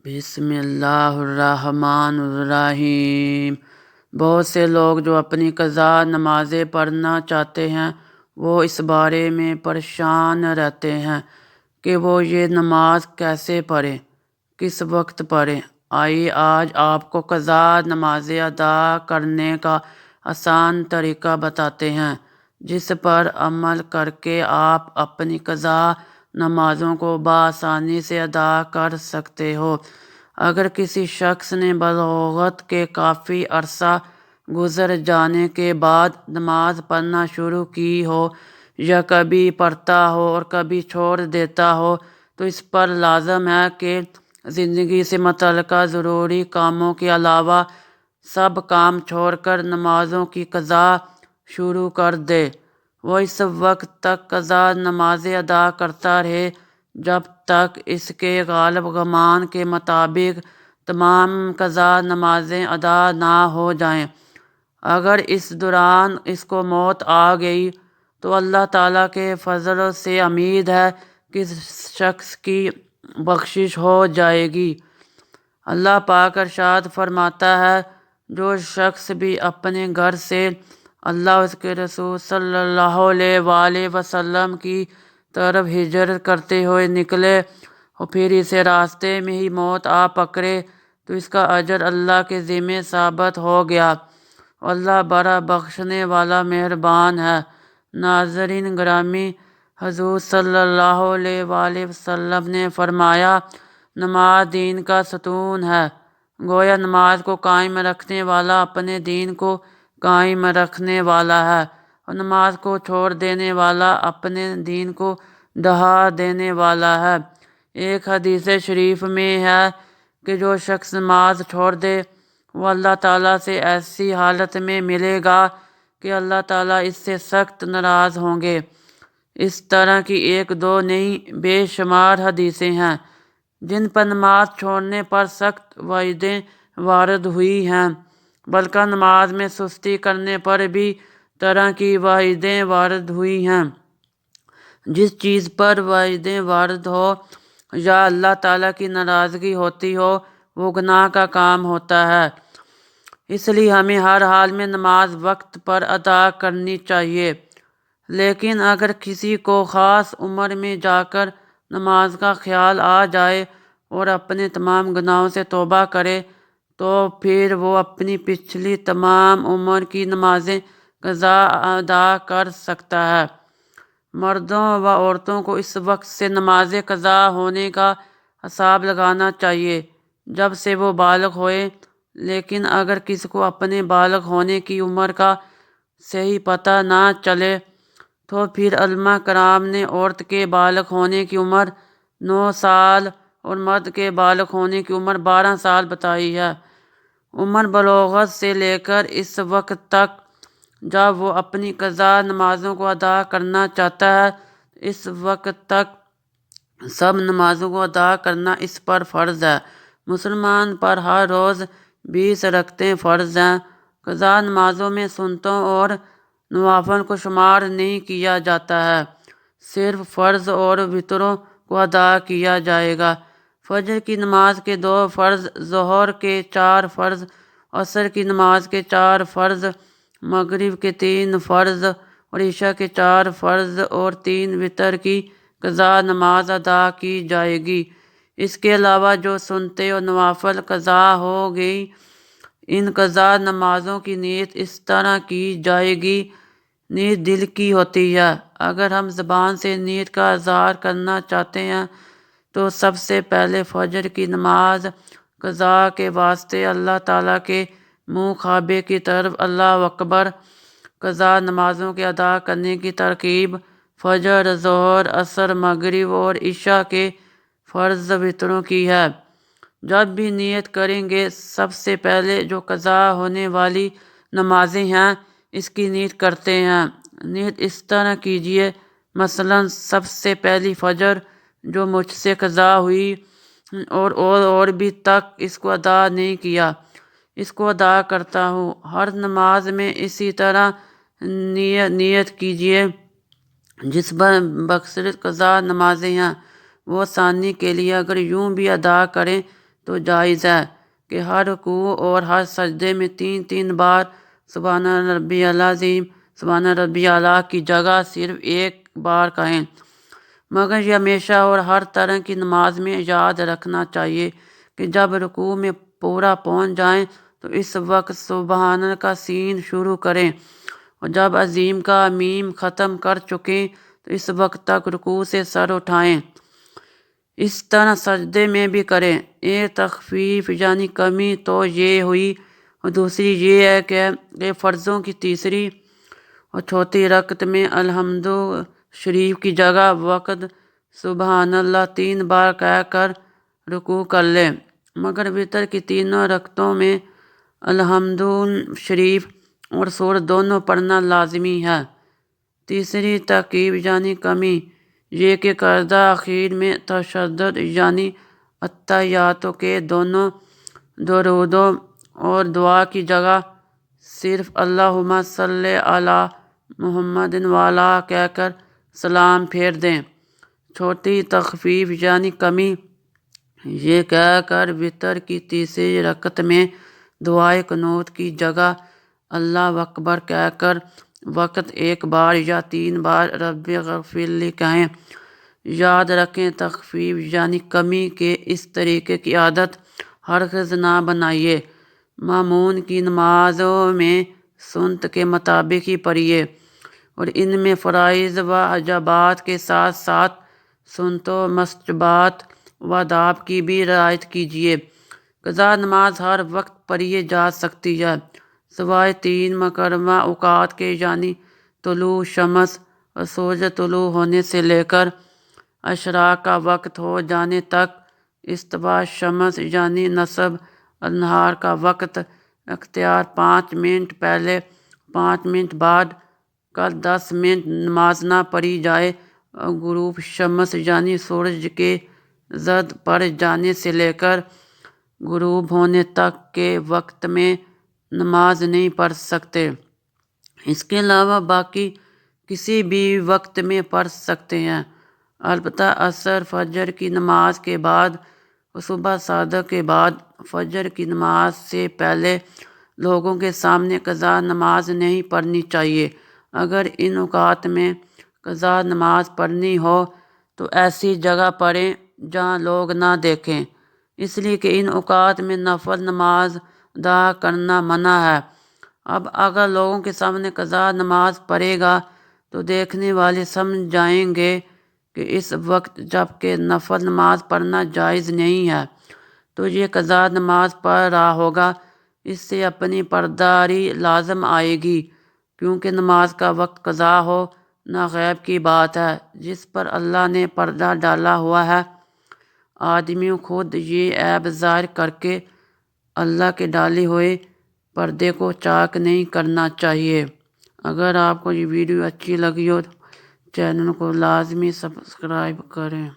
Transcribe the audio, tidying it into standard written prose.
بسم اللہ الرحمن الرحیم۔ بہت سے لوگ جو اپنی قضا نمازیں پڑھنا چاہتے ہیں وہ اس بارے میں پریشان رہتے ہیں کہ وہ یہ نماز کیسے پڑھیں، کس وقت پڑھیں۔ آئیے آج آپ کو قضا نمازیں ادا کرنے کا آسان طریقہ بتاتے ہیں جس پر عمل کر کے آپ اپنی قضا نمازوں کو بآسانی سے ادا کر سکتے ہو۔ اگر کسی شخص نے بلوغت کے کافی عرصہ گزر جانے کے بعد نماز پڑھنا شروع کی ہو یا کبھی پڑھتا ہو اور کبھی چھوڑ دیتا ہو تو اس پر لازم ہے کہ زندگی سے متعلقہ ضروری کاموں کے علاوہ سب کام چھوڑ کر نمازوں کی قضا شروع کر دے۔ وہ اس وقت تک قضا نمازیں ادا کرتا رہے جب تک اس کے غالب گمان کے مطابق تمام قضا نمازیں ادا نہ ہو جائیں۔ اگر اس دوران اس کو موت آ گئی تو اللہ تعالیٰ کے فضل سے امید ہے کہ اس شخص کی بخشش ہو جائے گی۔ اللہ پاک ارشاد فرماتا ہے، جو شخص بھی اپنے گھر سے اللہ اور اس کے رسول صلی اللہ علیہ وآلہ وسلم کی طرف ہجرت کرتے ہوئے نکلے اور پھر اسے راستے میں ہی موت آ پکڑے تو اس کا اجر اللہ کے ذمہ ثابت ہو گیا۔ اللہ بڑا بخشنے والا مہربان ہے۔ ناظرین گرامی، حضور صلی اللہ علیہ وآلہ وسلم نے فرمایا، نماز دین کا ستون ہے۔ گویا نماز کو قائم رکھنے والا اپنے دین کو قائم رکھنے والا ہے اور نماز کو چھوڑ دینے والا اپنے دین کو ڈھا دینے والا ہے۔ ایک حدیث شریف میں ہے کہ جو شخص نماز چھوڑ دے وہ اللہ تعالیٰ سے ایسی حالت میں ملے گا کہ اللہ تعالیٰ اس سے سخت ناراض ہوں گے۔ اس طرح کی ایک دو نہیں بے شمار حدیثیں ہیں جن پر نماز چھوڑنے پر سخت وعیدیں وارد ہوئی ہیں، بلکہ نماز میں سستی کرنے پر بھی طرح کی وعیدیں وارد ہوئی ہیں۔ جس چیز پر وعیدیں وارد ہو یا اللہ تعالیٰ کی ناراضگی ہوتی ہو وہ گناہ کا کام ہوتا ہے۔ اس لیے ہمیں ہر حال میں نماز وقت پر ادا کرنی چاہیے۔ لیکن اگر کسی کو خاص عمر میں جا کر نماز کا خیال آ جائے اور اپنے تمام گناہوں سے توبہ کرے تو پھر وہ اپنی پچھلی تمام عمر کی نمازیں قضا ادا کر سکتا ہے۔ مردوں و عورتوں کو اس وقت سے نماز قضا ہونے کا حساب لگانا چاہیے جب سے وہ بالغ ہوئے، لیکن اگر کسی کو اپنے بالغ ہونے کی عمر کا صحیح پتہ نہ چلے تو پھر علماء کرام نے عورت کے بالغ ہونے کی عمر 9 سال اور مرد کے بالغ ہونے کی عمر 12 سال بتائی ہے۔ عمر بلوغت سے لے کر اس وقت تک جب وہ اپنی قضا نمازوں کو ادا کرنا چاہتا ہے، اس وقت تک سب نمازوں کو ادا کرنا اس پر فرض ہے۔ مسلمان پر ہر روز 20 رکعتیں فرض ہیں۔ قضا نمازوں میں سنتوں اور نوافل کو شمار نہیں کیا جاتا ہے، صرف فرض اور وتروں کو ادا کیا جائے گا۔ فجر کی نماز کے 2 فرض، ظہر کے 4 فرض، عصر کی نماز کے 4 فرض، مغرب کے 3 فرض اور عشاء کے 4 فرض اور 3 وتر کی قضا نماز ادا کی جائے گی۔ اس کے علاوہ جو سنتیں اور نوافل قضا ہو گئی، ان قضا نمازوں کی نیت اس طرح کی جائے گی۔ نیت دل کی ہوتی ہے۔ اگر ہم زبان سے نیت کا اظہار کرنا چاہتے ہیں تو سب سے پہلے فجر کی نماز قضا کے واسطے اللہ تعالیٰ کے منہ کعبے کی طرف اللہ اکبر۔ قضا نمازوں کے ادا کرنے کی ترتیب فجر، ظہر، عصر، مغرب اور عشاء کے فرض وتروں کی ہے۔ جب بھی نیت کریں گے سب سے پہلے جو قضا ہونے والی نمازیں ہیں اس کی نیت کرتے ہیں۔ نیت اس طرح کیجیے، مثلاً سب سے پہلی فجر جو مجھ سے قضا ہوئی اور بھی تک اس کو ادا نہیں کیا، اس کو ادا کرتا ہوں۔ ہر نماز میں اسی طرح نیت کیجیے۔ جس پر بقصرت قضا نمازیں ہیں وہ ثانی کے لیے اگر یوں بھی ادا کریں تو جائز ہے کہ ہر رکوع اور ہر سجدے میں 3 بار سبحان ربی العظیم سبحان ربی اعلیٰ کی جگہ صرف 1 بار کہیں، مگر یہ ہمیشہ اور ہر طرح کی نماز میں یاد رکھنا چاہیے کہ جب رکوع میں پورا پہنچ جائیں تو اس وقت سبحان کا سین شروع کریں، اور جب عظیم کا میم ختم کر چکیں تو اس وقت تک رکوع سے سر اٹھائیں۔ اس طرح سجدے میں بھی کریں۔ ایک تخفیف یعنی کمی تو یہ ہوئی، اور دوسری یہ ہے کہ فرضوں کی تیسری اور چوتھی رکعت میں الحمد شریف کی جگہ وقت سبحان اللہ 3 بار کہہ کر رکوع کر لیں، مگر وتر کی تینوں رکعتوں میں الحمد شریف اور سورت دونوں پڑھنا لازمی ہے۔ تیسری ترکیب یعنی کمی یہ کہ کردہ اخیر میں تشدد یعنی اتحیات کے دونوں درودوں اور دعا کی جگہ صرف اللہم صلی علی محمد وعلی کہہ کر سلام پھیر دیں۔ چھوٹی تخفیف یعنی کمی یہ کہہ کر وتر کی تیسری رکعت میں دعائے قنوت کی جگہ اللہ اکبر کہہ کر وقت 1 بار یا 3 بار رب اغفر لی کہیں۔ یاد رکھیں تخفیف یعنی کمی کے اس طریقے کی عادت ہرگز نہ بنائیے۔ مامون کی نمازوں میں سنت کے مطابق ہی پڑھیے، اور ان میں فرائض و واجبات کے ساتھ ساتھ سنتوں مستحبات و آداب کی بھی رعایت کیجیے۔ قضا نماز ہر وقت پڑھی جا سکتی ہے سوائے 3 مکرمہ اوقات کے یعنی طلوع شمس اور سورج طلوع ہونے سے لے کر اشراق کا وقت ہو جانے تک، استواء شمس یعنی نصب النہار کا وقت اختیار 5 منٹ پہلے 5 منٹ بعد کل 10 منٹ نماز نہ پڑھی جائے، اور غروب شمس یعنی سورج کے زرد پڑ جانے سے لے کر غروب ہونے تک کے وقت میں نماز نہیں پڑھ سکتے۔ اس کے علاوہ باقی کسی بھی وقت میں پڑھ سکتے ہیں، البتہ عصر فجر کی نماز کے بعد اور صبح صادق کے بعد فجر کی نماز سے پہلے لوگوں کے سامنے قضا نماز نہیں پڑھنی چاہیے۔ اگر ان اوقات میں قضا نماز پڑھنی ہو تو ایسی جگہ پڑھیں جہاں لوگ نہ دیکھیں، اس لیے کہ ان اوقات میں نفل نماز ادا کرنا منع ہے۔ اب اگر لوگوں کے سامنے قضا نماز پڑھے گا تو دیکھنے والے سمجھ جائیں گے کہ اس وقت جب کہ نفل نماز پڑھنا جائز نہیں ہے تو یہ قضا نماز پڑھ رہا ہوگا، اس سے اپنی پرداری لازم آئے گی، کیونکہ نماز کا وقت قضا ہو نہ غیب کی بات ہے جس پر اللہ نے پردہ ڈالا ہوا ہے۔ آدمیوں خود یہ عیب ظاہر کر کے اللہ کے ڈالے ہوئے پردے کو چاک نہیں کرنا چاہیے۔ اگر آپ کو یہ ویڈیو اچھی لگی ہو تو چینل کو لازمی سبسکرائب کریں۔